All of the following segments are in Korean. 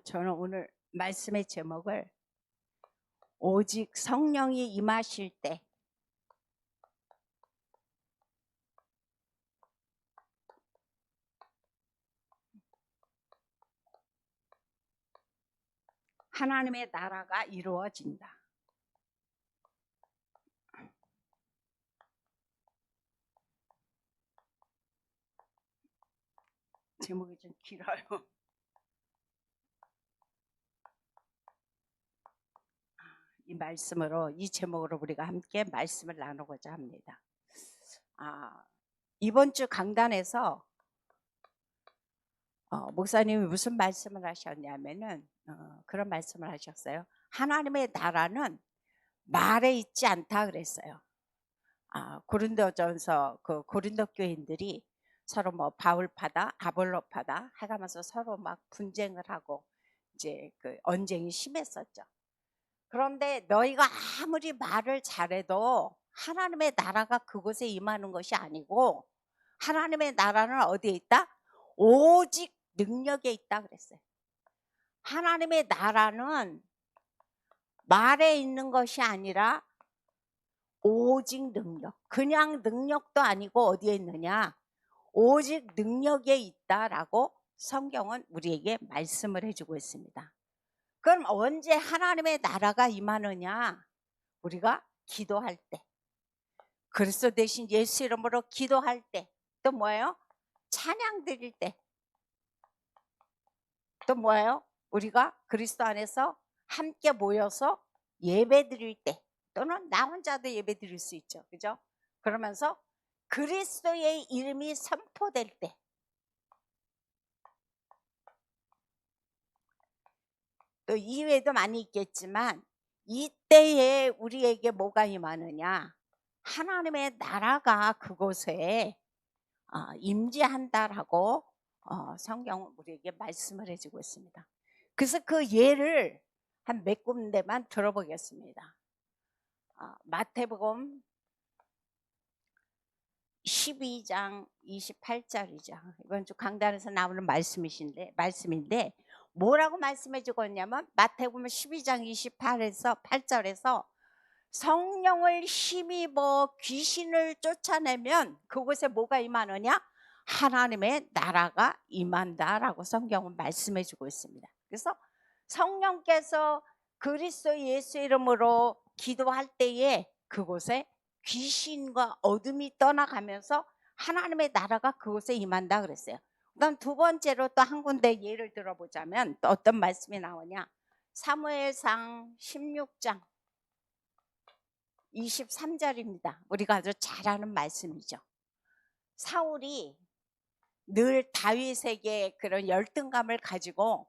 저는 오늘 말씀의 제목을 오직 성령이 임하실 때, 하나님의 나라가 이루어진다. 제목이 좀 길어요. 이 제목으로 우리가 함께 말씀을 나누고자 합니다. 이번 주 강단에서 목사님이 무슨 말씀을 하셨냐면은 그런 말씀을 하셨어요. 하나님의 나라는 말에 있지 않다 그랬어요. 고린도전서 그 고린도 교인들이 서로 뭐 바울파다 아볼로파다 해가면서 서로 막 분쟁을 하고 이제 그 언쟁이 심했었죠. 그런데 너희가 아무리 말을 잘해도 하나님의 나라가 그곳에 임하는 것이 아니고, 하나님의 나라는 어디에 있다? 오직 능력에 있다 그랬어요. 하나님의 나라는 말에 있는 것이 아니라 오직 능력, 그냥 능력도 아니고 어디에 있느냐? 오직 능력에 있다라고 성경은 우리에게 말씀을 해주고 있습니다. 그럼 언제 하나님의 나라가 임하느냐? 우리가 기도할 때, 그리스도 대신 예수 이름으로 기도할 때, 또 뭐예요? 찬양 드릴 때, 또 뭐예요? 우리가 그리스도 안에서 함께 모여서 예배 드릴 때, 또는 나 혼자도 예배 드릴 수 있죠. 그죠? 그러면서 그리스도의 이름이 선포될 때, 또 이외에도 많이 있겠지만 이때에 우리에게 뭐가 임하느냐? 하나님의 나라가 그곳에 임재한다라고 성경은 우리에게 말씀을 해주고 있습니다. 그래서 그 예를 한 몇 군데만 들어보겠습니다. 마태복음 12장 28절이죠. 이번 주 강단에서 나오는 말씀인데 뭐라고 말씀해 주고 있냐면, 마태복음 12장 8절에서 성령을 힘입어 귀신을 쫓아내면 그곳에 뭐가 임하느냐? 하나님의 나라가 임한다라고 성경은 말씀해 주고 있습니다. 그래서 성령께서 그리스도 예수 이름으로 기도할 때에 그곳에 귀신과 어둠이 떠나가면서 하나님의 나라가 그곳에 임한다 그랬어요. 그다음 두 번째로 또 한 군데 예를 들어보자면 또 어떤 말씀이 나오냐? 사무엘상 16장 23절입니다. 우리가 아주 잘 아는 말씀이죠. 사울이 늘 다윗에게 그런 열등감을 가지고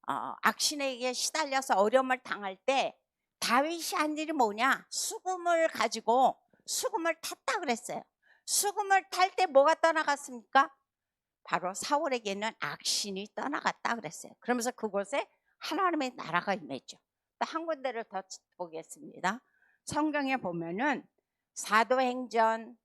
악신에게 시달려서 어려움을 당할 때 다윗이 한 일이 뭐냐? 수금을 가지고 수금을 탔다 그랬어요. 수금을 탈 때 뭐가 떠나갔습니까? 바로 사울에게는 악신이 떠나갔다 그랬어요. 그러면서 그곳에 하나님의 나라가 임했죠. 또 한 군데를 더 보겠습니다. 성경에 보면은 사도행전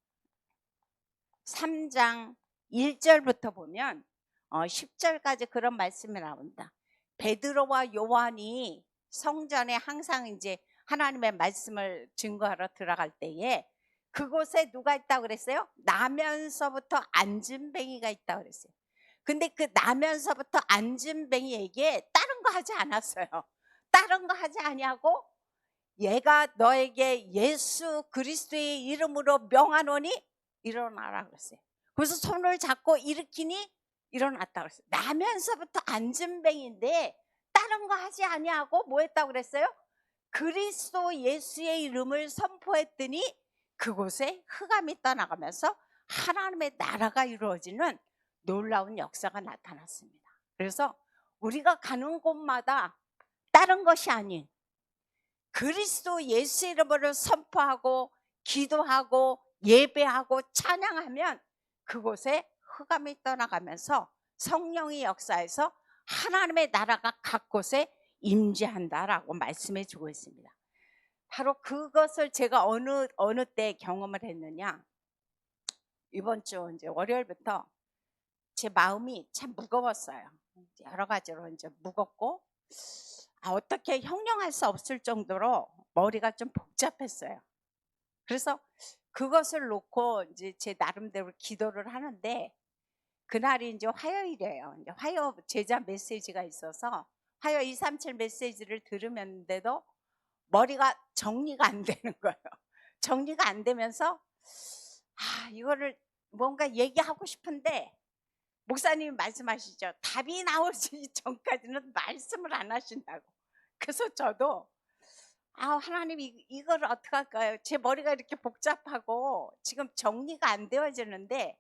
3장 1절부터 보면 10절까지 그런 말씀이 나온다. 베드로와 요한이 성전에 항상 이제 하나님의 말씀을 증거하러 들어갈 때에 그곳에 누가 있다고 그랬어요? 나면서부터 앉은뱅이가 있다고 그랬어요. 근데 그 나면서부터 앉은뱅이에게 다른 거 하지 않았어요. 다른 거 하지 아니하고, 얘가 너에게 예수 그리스도의 이름으로 명하노니 일어나라 그랬어요. 그래서 손을 잡고 일으키니 일어났다 그랬어요. 나면서부터 앉은뱅인데 다른 거 하지 아니하고 뭐 했다고 그랬어요? 그리스도 예수의 이름을 선포했더니 그곳에 흑암이 떠나가면서 하나님의 나라가 이루어지는 놀라운 역사가 나타났습니다. 그래서 우리가 가는 곳마다 다른 것이 아닌 그리스도 예수 이름으로 선포하고 기도하고 예배하고 찬양하면 그곳에 흑암이 떠나가면서 성령의 역사에서 하나님의 나라가 각 곳에 임재한다라고 말씀해 주고 있습니다. 바로 그것을 제가 어느 때 경험을 했느냐? 이번 주 이제 월요일부터 제 마음이 참 무거웠어요. 여러 가지로 이제 무겁고 어떻게 형용할 수 없을 정도로 머리가 좀 복잡했어요. 그래서 그것을 놓고 이제 제 나름대로 기도를 하는데 그날이 이제 화요일이에요. 이제 화요 제자 메시지가 있어서 화요 237 메시지를 들으면서도 머리가 정리가 안 되는 거예요. 정리가 안 되면서 이거를 뭔가 얘기하고 싶은데 목사님이 말씀하시죠. 답이 나오기 전까지는 말씀을 안 하신다고. 그래서 저도 하나님 이걸 어떡할까요? 제 머리가 이렇게 복잡하고 지금 정리가 안 되어지는데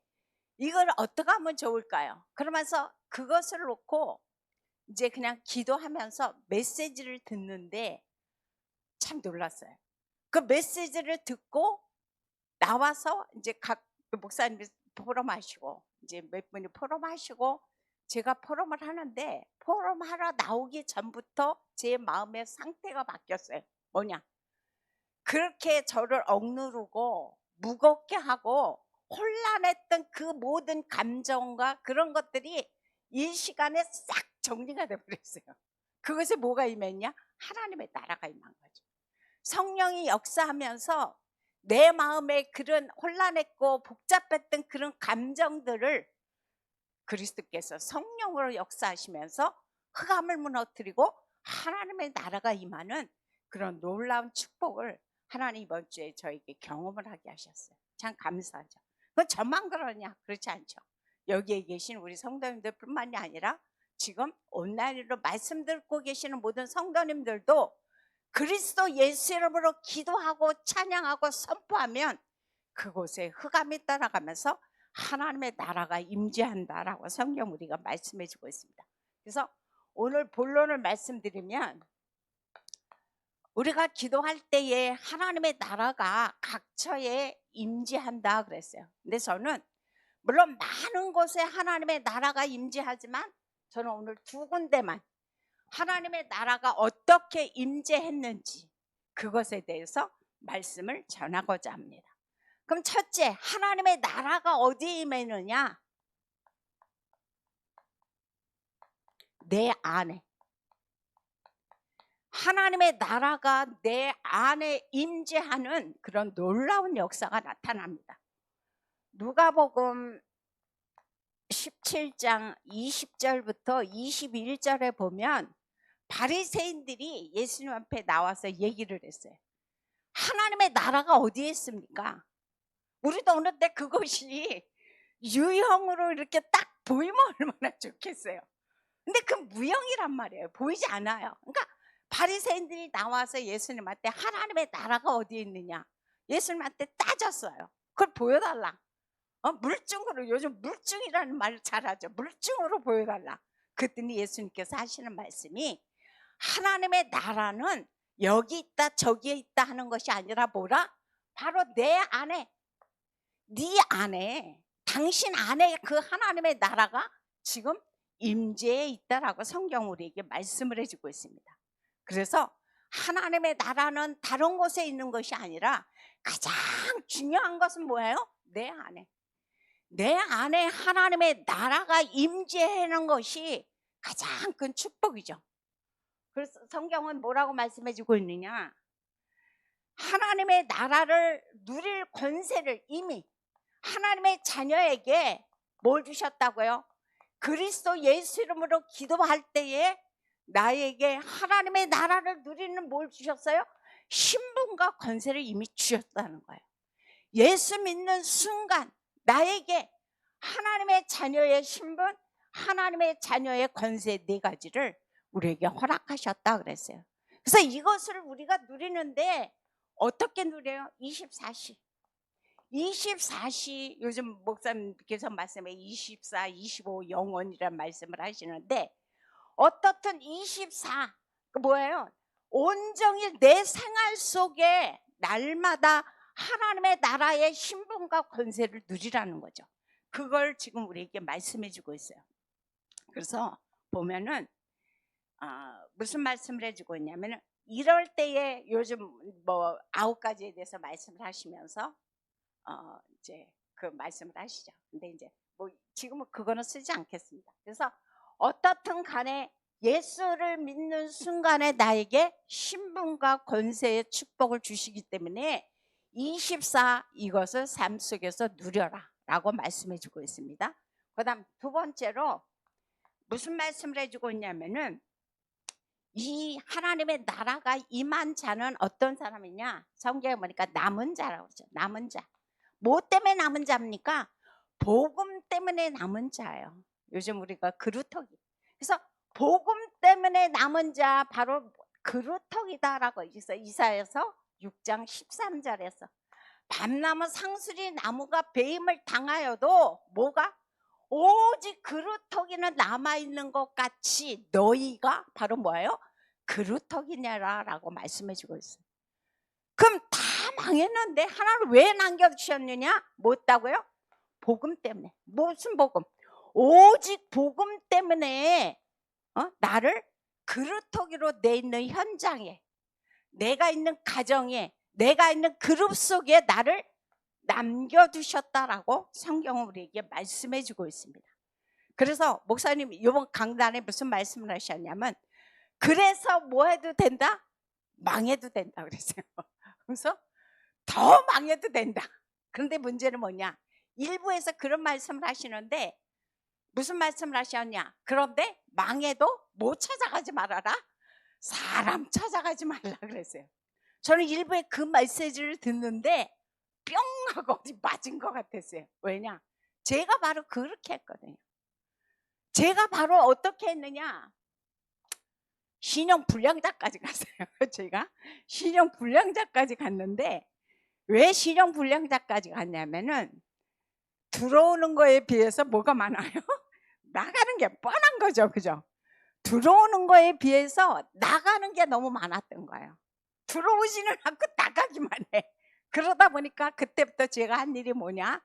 이걸 어떻게 하면 좋을까요? 그러면서 그것을 놓고 이제 그냥 기도하면서 메시지를 듣는데 참 놀랐어요. 그 메시지를 듣고 나와서 이제 각 목사님이 포럼하시고 이제 몇 분이 포럼하시고 제가 포럼을 하는데 포럼하러 나오기 전부터 제 마음의 상태가 바뀌었어요. 뭐냐? 그렇게 저를 억누르고 무겁게 하고 혼란했던 그 모든 감정과 그런 것들이 이 시간에 싹 정리가 돼버렸어요. 그것에 뭐가 임했냐? 하나님의 나라가 임한 거죠. 성령이 역사하면서 내 마음에 그런 혼란했고 복잡했던 그런 감정들을 그리스도께서 성령으로 역사하시면서 흑암을 무너뜨리고 하나님의 나라가 임하는 그런 놀라운 축복을 하나님 이번 주에 저에게 경험을 하게 하셨어요. 참 감사하죠. 그건 저만 그러냐? 그렇지 않죠. 여기에 계신 우리 성도님들 뿐만이 아니라 지금 온라인으로 말씀 듣고 계시는 모든 성도님들도 그리스도 예수 이름으로 기도하고 찬양하고 선포하면 그곳에 흑암이 따라가면서 하나님의 나라가 임재한다라고 성경 우리가 말씀해 주고 있습니다. 그래서 오늘 본론을 말씀드리면 우리가 기도할 때에 하나님의 나라가 각처에 임재한다 그랬어요. 근데 저는 물론 많은 곳에 하나님의 나라가 임재하지만 저는 오늘 두 군데만 하나님의 나라가 어떻게 임재했는지 그것에 대해서 말씀을 전하고자 합니다. 그럼 첫째, 하나님의 나라가 어디에 임했느냐? 내 안에. 하나님의 나라가 내 안에 임재하는 그런 놀라운 역사가 나타납니다. 누가복음 17장 20절부터 21절에 보면 바리새인들이 예수님 앞에 나와서 얘기를 했어요. 하나님의 나라가 어디에 있습니까? 우리도 어느 때 그것이 유형으로 이렇게 딱 보이면 얼마나 좋겠어요. 근데 그 무형이란 말이에요. 보이지 않아요. 그러니까 바리새인들이 나와서 예수님한테 하나님의 나라가 어디에 있느냐 예수님한테 따졌어요. 그걸 보여달라. 물증으로, 요즘 물증이라는 말을 잘하죠. 물증으로 보여달라. 그랬더니 예수님께서 하시는 말씀이 하나님의 나라는 여기 있다 저기에 있다 하는 것이 아니라 뭐라? 바로 내 안에, 네 안에, 당신 안에 그 하나님의 나라가 지금 임재해 있다라고 성경 우리에게 말씀을 해주고 있습니다. 그래서 하나님의 나라는 다른 곳에 있는 것이 아니라 가장 중요한 것은 뭐예요? 내 안에. 내 안에 하나님의 나라가 임재하는 것이 가장 큰 축복이죠. 그래서 성경은 뭐라고 말씀해주고 있느냐? 하나님의 나라를 누릴 권세를 이미 하나님의 자녀에게 뭘 주셨다고요? 그리스도 예수 이름으로 기도할 때에 나에게 하나님의 나라를 누리는 뭘 주셨어요? 신분과 권세를 이미 주셨다는 거예요. 예수 믿는 순간 나에게 하나님의 자녀의 신분, 하나님의 자녀의 권세 네 가지를 우리에게 허락하셨다 그랬어요. 그래서 이것을 우리가 누리는데 어떻게 누려요? 24시. 24시, 요즘 목사님께서 말씀에 24, 25 영원이라는 말씀을 하시는데 어떻든 24, 뭐예요? 온종일 내 생활 속에 날마다 하나님의 나라의 신분과 권세를 누리라는 거죠. 그걸 지금 우리에게 말씀해 주고 있어요. 그래서 보면은 무슨 말씀을 해주고 있냐면 이럴 때에 요즘 뭐 9가지에 대해서 말씀을 하시면서 이제 그 말씀을 하시죠. 근데 이제 뭐 지금은 그거는 쓰지 않겠습니다. 그래서 어떻든 간에 예수를 믿는 순간에 나에게 신분과 권세의 축복을 주시기 때문에 24 이것을 삶 속에서 누려라 라고 말씀해 주고 있습니다. 그 다음 두 번째로 무슨 말씀을 해주고 있냐면은 이 하나님의 나라가 임한 자는 어떤 사람이냐, 성경에 보니까 남은 자라고 그러죠. 남은 자. 뭐 때문에 남은 자입니까? 복음 때문에 남은 자예요. 요즘 우리가 그루터기. 그래서 복음 때문에 남은 자 바로 그루터기다라고 있어. 이사야서 6장 13절에서 밤나무 상수리 나무가 배임을 당하여도 뭐가? 오직 그루터기는 남아있는 것 같이 너희가 바로 뭐예요? 그루터기냐라고 말씀해 주고 있어요. 그럼 다 망했는데 하나를 왜 남겨주셨느냐? 뭐다고요? 복음 때문에. 무슨 복음? 오직 복음 때문에 나를 그루터기로 내 있는 현장에, 내가 있는 가정에, 내가 있는 그룹 속에 나를 남겨두셨다라고 성경은 우리에게 말씀해 주고 있습니다. 그래서 목사님 이번 강단에 무슨 말씀을 하셨냐면 그래서 뭐 해도 된다? 망해도 된다 그랬어요. 그래서 더 망해도 된다. 그런데 문제는 뭐냐? 일부에서 그런 말씀을 하시는데 무슨 말씀을 하셨냐? 그런데 망해도 뭐 찾아가지 말아라? 사람 찾아가지 말라 그랬어요. 저는 일부에 그 메시지를 듣는데 뿅 하고 어디 맞은 것 같았어요. 왜냐? 제가 바로 그렇게 했거든요. 제가 바로 어떻게 했느냐? 신용 불량자까지 갔어요. 제가 신용 불량자까지 갔는데 왜 신용 불량자까지 갔냐면은 들어오는 거에 비해서 뭐가 많아요? 나가는 게 뻔한 거죠. 그죠? 들어오는 거에 비해서 나가는 게 너무 많았던 거예요. 들어오지는 않고 나가기만 해. 그러다 보니까 그때부터 제가 한 일이 뭐냐?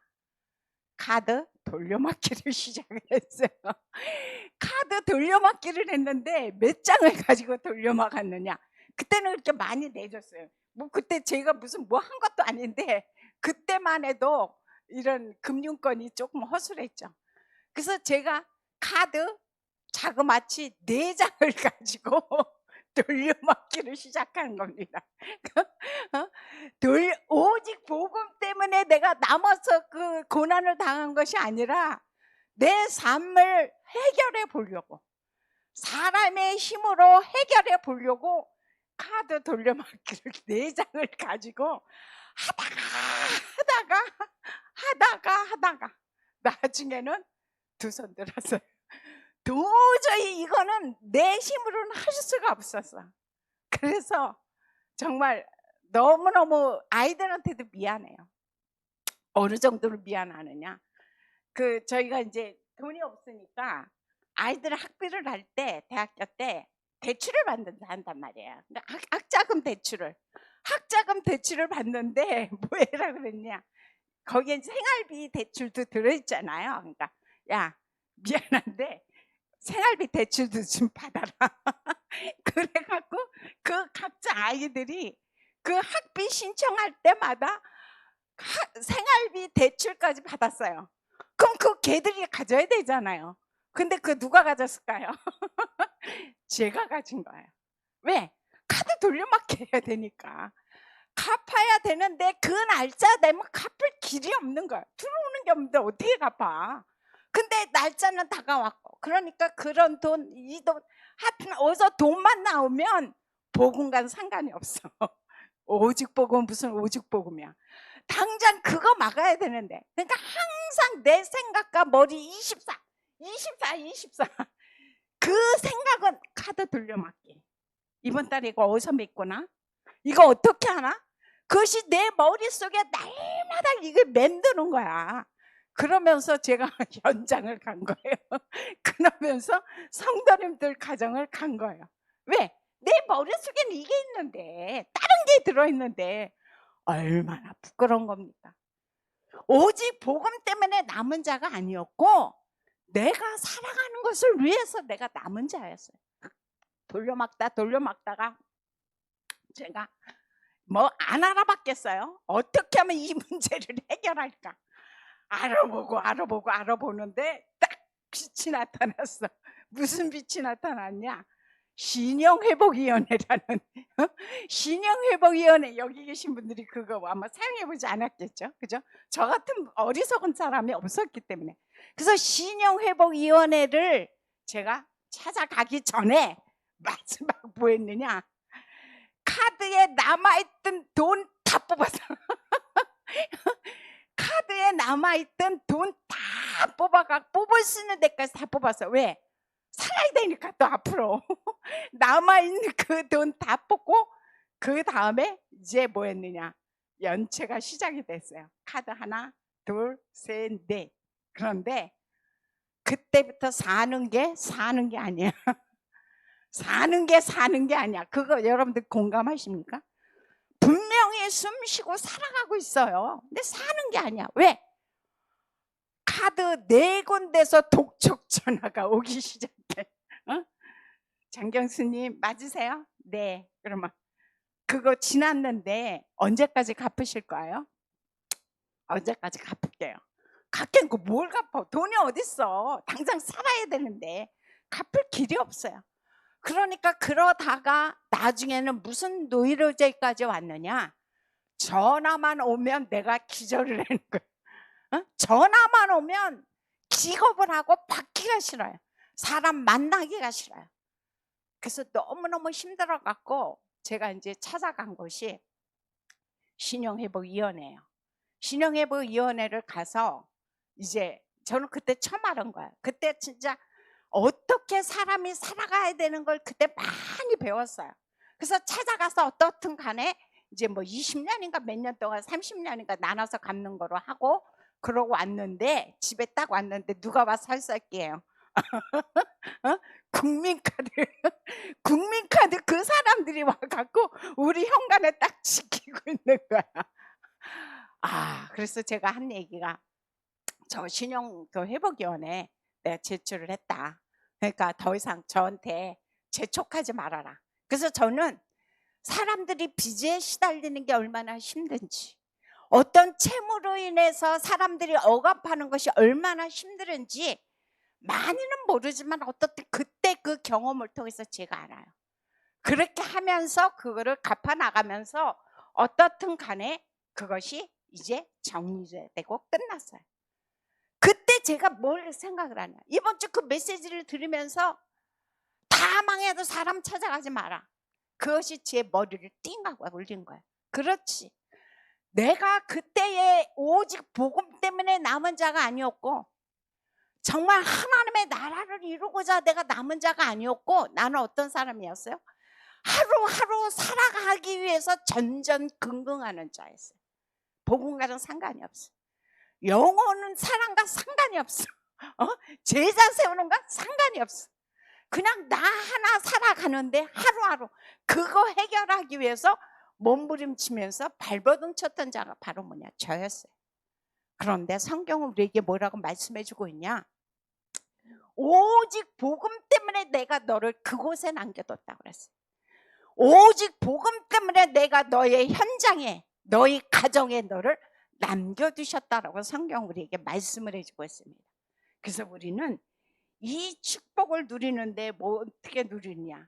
카드 돌려막기를 시작을 했어요. 카드 돌려막기를 했는데 몇 장을 가지고 돌려막았느냐? 그때는 그렇게 많이 내줬어요. 뭐 그때 제가 무슨 뭐 한 것도 아닌데 그때만 해도 이런 금융권이 조금 허술했죠. 그래서 제가 카드 자그마치 4장을 가지고 돌려막기를 시작한 겁니다. 오직 복음 때문에 내가 남아서 그 고난을 당한 것이 아니라 내 삶을 해결해 보려고, 사람의 힘으로 해결해 보려고 카드 돌려막기를 4장을 가지고 하다가 나중에는 두 손 들었어요. 도저히 이거는 내 힘으로는 할 수가 없었어. 그래서 정말 너무너무 아이들한테도 미안해요. 어느 정도로 미안하느냐? 저희가 이제 돈이 없으니까 아이들 학비를 할 때, 대학교 때 대출을 한단 말이에요. 그러니까 학자금 대출을 받는데 뭐 해라 그랬냐? 거기에 생활비 대출도 들어있잖아요. 그러니까 야 미안한데 생활비 대출도 좀 받아라. 그래갖고 그 각자 아이들이 그 학비 신청할 때마다 생활비 대출까지 받았어요. 그럼 그 걔들이 가져야 되잖아요. 근데 그 누가 가졌을까요? 제가 가진 거예요. 왜? 카드 돌려막기 해야 되니까. 갚아야 되는데 그 날짜 되면 갚을 길이 없는 거야. 들어오는 게 없는데 어떻게 갚아? 근데 날짜는 다가왔고, 그러니까 그런 돈, 이 돈, 하여튼 어디서 돈만 나오면 복음과는 상관이 없어. 오직 복음 무슨 오직 복음이야. 당장 그거 막아야 되는데. 그러니까 항상 내 생각과 머리 24. 그 생각은 카드 돌려막기. 이번 달에 이거 어디서 맺구나? 이거 어떻게 하나? 그것이 내 머릿속에 날마다 이걸 만드는 거야. 그러면서 제가 현장을 간 거예요. 그러면서 성도님들 가정을 간 거예요. 왜? 내 머릿속에는 이게 있는데, 다른 게 들어있는데 얼마나 부끄러운 겁니까? 오직 복음 때문에 남은 자가 아니었고 내가 살아가는 것을 위해서 내가 남은 자였어요. 돌려막다가 제가 뭐 안 알아봤겠어요? 어떻게 하면 이 문제를 해결할까? 알아보는데 딱 빛이 나타났어. 무슨 빛이 나타났냐? 신용회복위원회라는 신용회복위원회, 여기 계신 분들이 그거 아마 사용해보지 않았겠죠, 그죠? 저 같은 어리석은 사람이 없었기 때문에. 그래서 신용회복위원회를 제가 찾아가기 전에 마지막 뭐 했느냐, 카드에 남아있던 돈 다 뽑았어. 카드에 남아있던 돈 다 뽑을 수 있는 데까지 다 뽑았어. 왜? 살아야 되니까 또 앞으로. 남아있는 그 돈 다 뽑고, 그 다음에 이제 뭐 했느냐, 연체가 시작이 됐어요. 카드 하나, 둘, 셋, 넷. 그런데 그때부터 사는 게 아니야. 사는 게 아니야. 그거 여러분들 공감하십니까? 분명히 숨 쉬고 살아가고 있어요. 근데 사는 게 아니야. 왜? 카드 4군데서 독촉 전화가 오기 시작해. 장경수님 맞으세요? 네. 그러면 그거 지났는데 언제까지 갚으실 거예요? 언제까지 갚을게요. 갚겠고 뭘 갚아? 돈이 어딨어. 당장 살아야 되는데 갚을 길이 없어요. 그러니까 그러다가 나중에는 무슨 노이로제까지 왔느냐, 전화만 오면 내가 기절을 하는 거예요. 전화만 오면 기겁을 하고 받기가 싫어요. 사람 만나기가 싫어요. 그래서 너무너무 힘들어 갖고 제가 이제 찾아간 곳이 신용회복위원회예요. 신용회복위원회를 가서 이제 저는 그때 처음 알은 거예요. 그때 진짜 어떻게 사람이 살아가야 되는 걸 그때 많이 배웠어요. 그래서 찾아가서 어떻든 간에 이제 뭐 20년인가 몇 년 동안 30년인가 나눠서 갚는 거로 하고 그러고 왔는데, 집에 딱 왔는데 누가 와서 설사할게요. 국민카드 국민카드 그 사람들이 와갖고 우리 현관에 딱 지키고 있는 거야. 그래서 제가 한 얘기가, 저 신용 그 회복위원회 내가 제출을 했다. 그러니까 더 이상 저한테 재촉하지 말아라. 그래서 저는 사람들이 빚에 시달리는 게 얼마나 힘든지, 어떤 채무로 인해서 사람들이 억압하는 것이 얼마나 힘든지 많이는 모르지만 어떻든 그때 그 경험을 통해서 제가 알아요. 그렇게 하면서 그거를 갚아 나가면서 어떻든 간에 그것이 이제 정리되고 끝났어요. 그때 제가 뭘 생각을 하냐, 이번 주 그 메시지를 들으면서 다 망해도 사람 찾아가지 마라. 그것이 제 머리를 띵 하고 올린 거예요. 그렇지, 내가 그때의 오직 복음 때문에 남은 자가 아니었고, 정말 하나님의 나라를 이루고자 내가 남은 자가 아니었고, 나는 어떤 사람이었어요? 하루하루 살아가기 위해서 전전긍긍하는 자였어요. 복음과는 상관이 없어. 영혼은 사랑과 상관이 없어. 제자 세우는 건 상관이 없어. 그냥 나 하나 살아가는데 하루하루 그거 해결하기 위해서 몸부림치면서 발버둥 쳤던 자가 바로 뭐냐, 저였어요. 그런데 성경은 우리에게 뭐라고 말씀해주고 있냐, 오직 복음 때문에 내가 너를 그곳에 남겨뒀다고 그랬어요. 오직 복음 때문에 내가 너의 현장에, 너희 가정에 너를 남겨두셨다라고 성경 우리에게 말씀을 해주고 있습니다. 그래서 우리는 이 축복을 누리는데 뭐 어떻게 누리냐,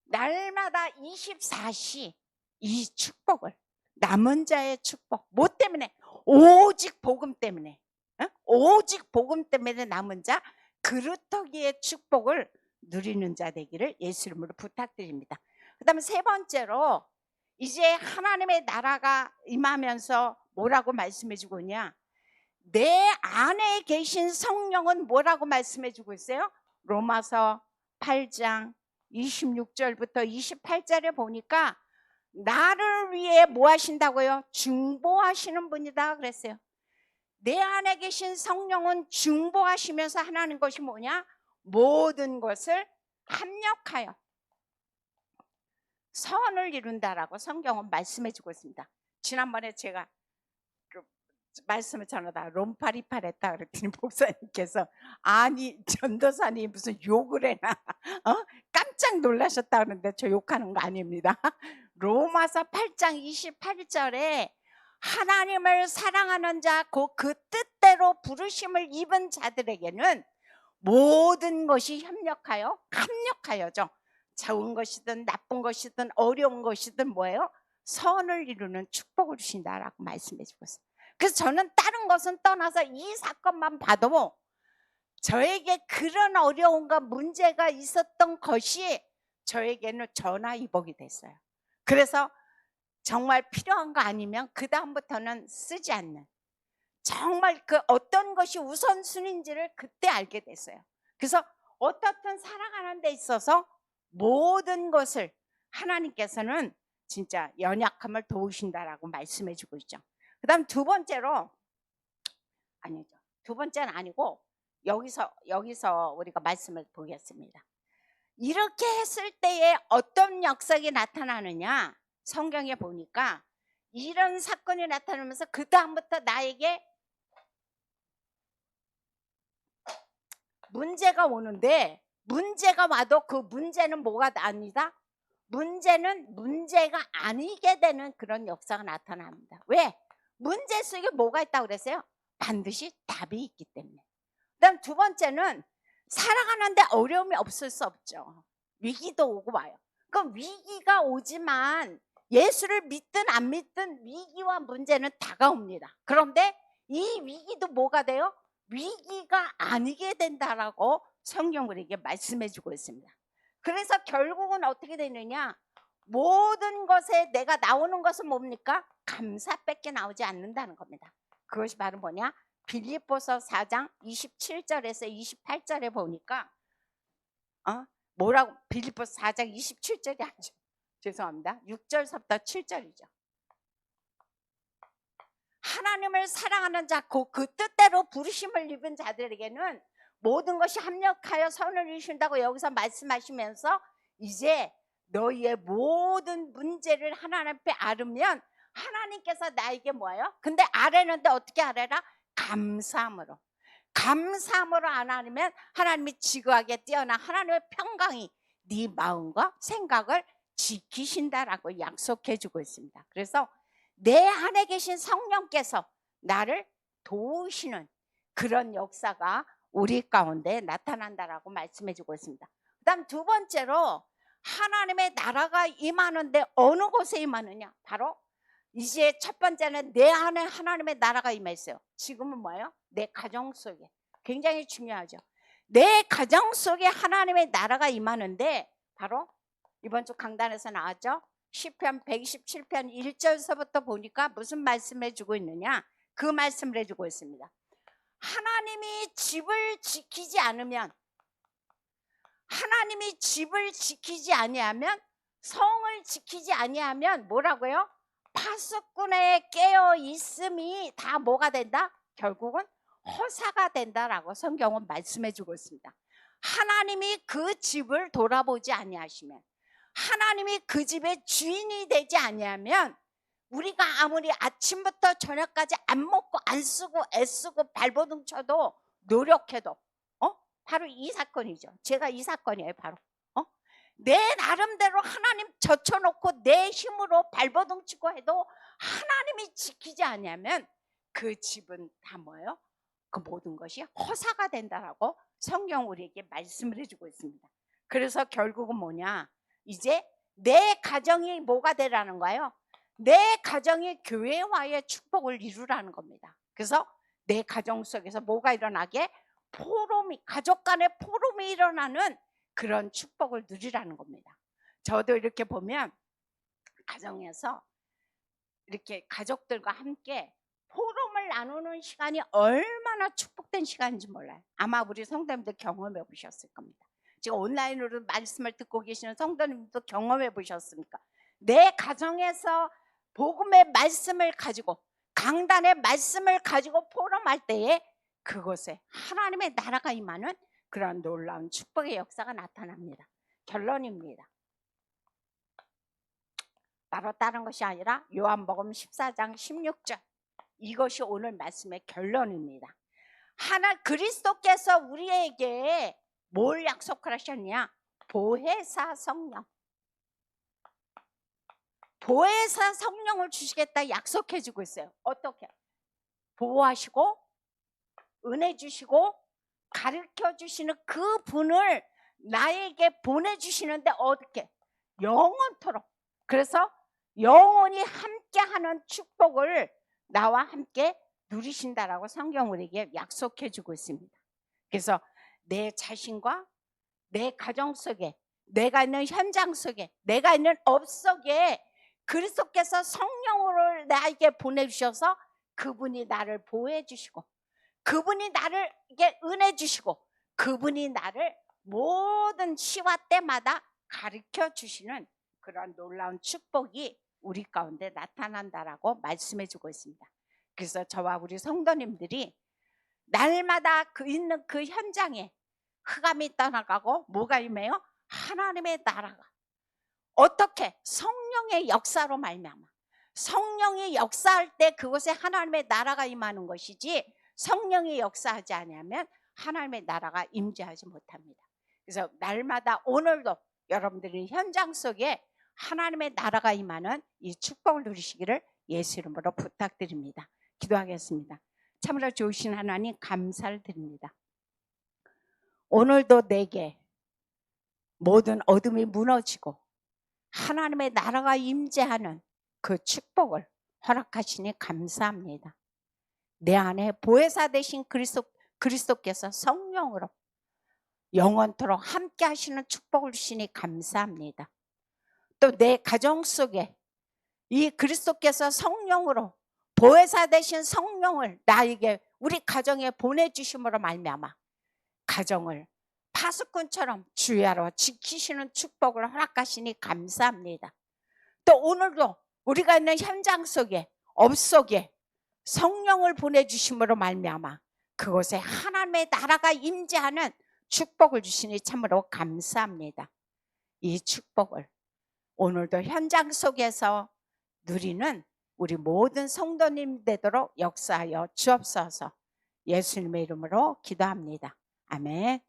날마다 24시 이 축복을, 남은 자의 축복, 뭐 때문에? 오직 복음 때문에. 오직 복음 때문에 남은 자, 그루터기의 축복을 누리는 자 되기를 예수 이름으로 부탁드립니다. 그 다음에 세 번째로, 이제 하나님의 나라가 임하면서 뭐라고 말씀해주고 있냐, 내 안에 계신 성령은 뭐라고 말씀해주고 있어요? 로마서 8장 26절부터 28절에 보니까 나를 위해 뭐 하신다고요? 중보하시는 분이다 그랬어요. 내 안에 계신 성령은 중보하시면서 하나는 것이 뭐냐? 모든 것을 합력하여 선을 이룬다라고 성경은 말씀해주고 있습니다. 지난번에 제가 그 말씀을 전하다 롬파리파랬다 그랬더니 목사님께서, 아니 전도사님 무슨 욕을 해나 깜짝 놀라셨다 그러는데 저 욕하는 거 아닙니다. 로마서 8장 28절에 하나님을 사랑하는 자, 그 뜻대로 부르심을 입은 자들에게는 모든 것이 합력하여죠. 좋은 것이든 나쁜 것이든 어려운 것이든 뭐예요? 선을 이루는 축복을 주신다라고 말씀해 주고 있어요. 그래서 저는 다른 것은 떠나서 이 사건만 봐도 저에게 그런 어려움과 문제가 있었던 것이 저에게는 전화위복이 됐어요. 그래서 정말 필요한 거 아니면 그 다음부터는 쓰지 않는, 정말 그 어떤 것이 우선순위인지를 그때 알게 됐어요. 그래서 어떻든 살아가는 데 있어서 모든 것을 하나님께서는 진짜 연약함을 도우신다라고 말씀해 주고 있죠. 그 다음 두 번째로, 아니죠, 두 번째는 아니고 여기서 우리가 말씀을 보겠습니다. 이렇게 했을 때에 어떤 역사가 나타나느냐, 성경에 보니까 이런 사건이 나타나면서 그 다음부터 나에게 문제가 오는데, 문제가 와도 그 문제는 뭐가 아니다? 문제는 문제가 아니게 되는 그런 역사가 나타납니다. 왜? 문제 속에 뭐가 있다고 그랬어요? 반드시 답이 있기 때문에. 그다음 두 번째는 살아가는데 어려움이 없을 수 없죠. 위기도 오고 와요. 그럼 위기가 오지만 예수를 믿든 안 믿든 위기와 문제는 다가옵니다. 그런데 이 위기도 뭐가 돼요? 위기가 아니게 된다라고 성경 우리에게 말씀해 주고 있습니다. 그래서 결국은 어떻게 되느냐, 모든 것에 내가 나오는 것은 뭡니까? 감사밖에 나오지 않는다는 겁니다. 그것이 바로 뭐냐, 빌립보서 4장 27절에서 28절에 보니까 뭐라고, 빌립보서 4장 27절이 아니죠, 죄송합니다, 6절부터 7절이죠. 하나님을 사랑하는 자, 그 뜻대로 부르심을 입은 자들에게는 모든 것이 합력하여 선을 이루신다고 여기서 말씀하시면서, 이제 너희의 모든 문제를 하나님 앞에 아르면 하나님께서 나에게 뭐예요? 근데 아뢰는데 어떻게 아뢰라? 감사함으로. 감사함으로 안 하면 하나님이 지극하게 뛰어난 하나님의 평강이 네 마음과 생각을 지키신다라고 약속해 주고 있습니다. 그래서 내 안에 계신 성령께서 나를 도우시는 그런 역사가 우리 가운데 나타난다라고 말씀해 주고 있습니다. 그 다음 두 번째로, 하나님의 나라가 임하는데 어느 곳에 임하느냐, 바로 이제 첫 번째는 내 안에 하나님의 나라가 임했어요. 지금은 뭐예요? 내 가정 속에. 굉장히 중요하죠. 내 가정 속에 하나님의 나라가 임하는데, 바로 이번 주 강단에서 나왔죠. 시편 127편 1절서부터 보니까 무슨 말씀을 해주고 있느냐, 그 말씀을 해주고 있습니다. 하나님이 집을 지키지 않으면, 하나님이 집을 지키지 아니하면, 성을 지키지 아니하면 뭐라고요? 파수꾼에 깨어 있음이 다 뭐가 된다? 결국은 허사가 된다라고 성경은 말씀해 주고 있습니다. 하나님이 그 집을 돌아보지 아니하시면, 하나님이 그 집의 주인이 되지 아니하면, 우리가 아무리 아침부터 저녁까지 안 먹고 안 쓰고 애쓰고 발버둥 쳐도 노력해도 바로 이 사건이죠. 제가 이 사건이에요. 바로 내 나름대로 하나님 젖혀놓고 내 힘으로 발버둥 치고 해도 하나님이 지키지 않으면 그 집은 다 뭐예요? 그 모든 것이 허사가 된다라고 성경 우리에게 말씀을 해주고 있습니다. 그래서 결국은 뭐냐, 이제 내 가정이 뭐가 되라는 거예요? 내 가정이 교회와의 축복을 이루라는 겁니다. 그래서 내 가정 속에서 뭐가 일어나게? 포럼이, 가족 간의 포럼이 일어나는 그런 축복을 누리라는 겁니다. 저도 이렇게 보면 가정에서 이렇게 가족들과 함께 포럼을 나누는 시간이 얼마나 축복된 시간인지 몰라요. 아마 우리 성도님들 경험해 보셨을 겁니다. 지금 온라인으로 말씀을 듣고 계시는 성도님도 경험해 보셨습니까? 내 가정에서 복음의 말씀을 가지고, 강단의 말씀을 가지고 포럼할 때에 그곳에 하나님의 나라가 임하는 그런 놀라운 축복의 역사가 나타납니다. 결론입니다. 바로 다른 것이 아니라 요한복음 14장 16절, 이것이 오늘 말씀의 결론입니다. 그리스도께서 우리에게 뭘 약속을 하셨냐? 보혜사 성령, 보혜사 성령을 주시겠다 약속해 주고 있어요. 어떻게? 보호하시고 은혜 주시고 가르쳐 주시는 그 분을 나에게 보내주시는데 어떻게? 영원토록. 그래서 영원히 함께하는 축복을 나와 함께 누리신다라고 성경 우리에게 약속해 주고 있습니다. 그래서 내 자신과 내 가정 속에, 내가 있는 현장 속에, 내가 있는 업 속에 그리스도께서 성령으로 나에게 보내주셔서 그분이 나를 보호해 주시고, 그분이 나를 은혜 주시고, 그분이 나를 모든 시와 때마다 가르쳐 주시는 그런 놀라운 축복이 우리 가운데 나타난다라고 말씀해 주고 있습니다. 그래서 저와 우리 성도님들이 날마다 있는 그 현장에 흑암이 떠나가고 뭐가 임해요? 하나님의 나라가. 어떻게? 성령의 역사로 말미암아. 성령이 역사할 때 그곳에 하나님의 나라가 임하는 것이지, 성령이 역사하지 않으면 하나님의 나라가 임재하지 못합니다. 그래서 날마다 오늘도 여러분들이 현장 속에 하나님의 나라가 임하는 이 축복을 누리시기를 예수 이름으로 부탁드립니다. 기도하겠습니다. 참으로 좋으신 하나님 감사를 드립니다. 오늘도 내게 모든 어둠이 무너지고 하나님의 나라가 임재하는 그 축복을 허락하시니 감사합니다. 내 안에 보혜사 되신 그리스도께서 성령으로 영원토록 함께 하시는 축복을 주시니 감사합니다. 또 내 가정 속에 이 그리스도께서 성령으로 보혜사 되신 성령을 나에게 우리 가정에 보내주심으로 말미암아 가정을 파수꾼처럼 주야로 지키시는 축복을 허락하시니 감사합니다. 또 오늘도 우리가 있는 현장 속에, 업 속에 성령을 보내주심으로 말미암아 그곳에 하나님의 나라가 임재하는 축복을 주시니 참으로 감사합니다. 이 축복을 오늘도 현장 속에서 누리는 우리 모든 성도님 되도록 역사하여 주옵소서. 예수님의 이름으로 기도합니다. 아멘.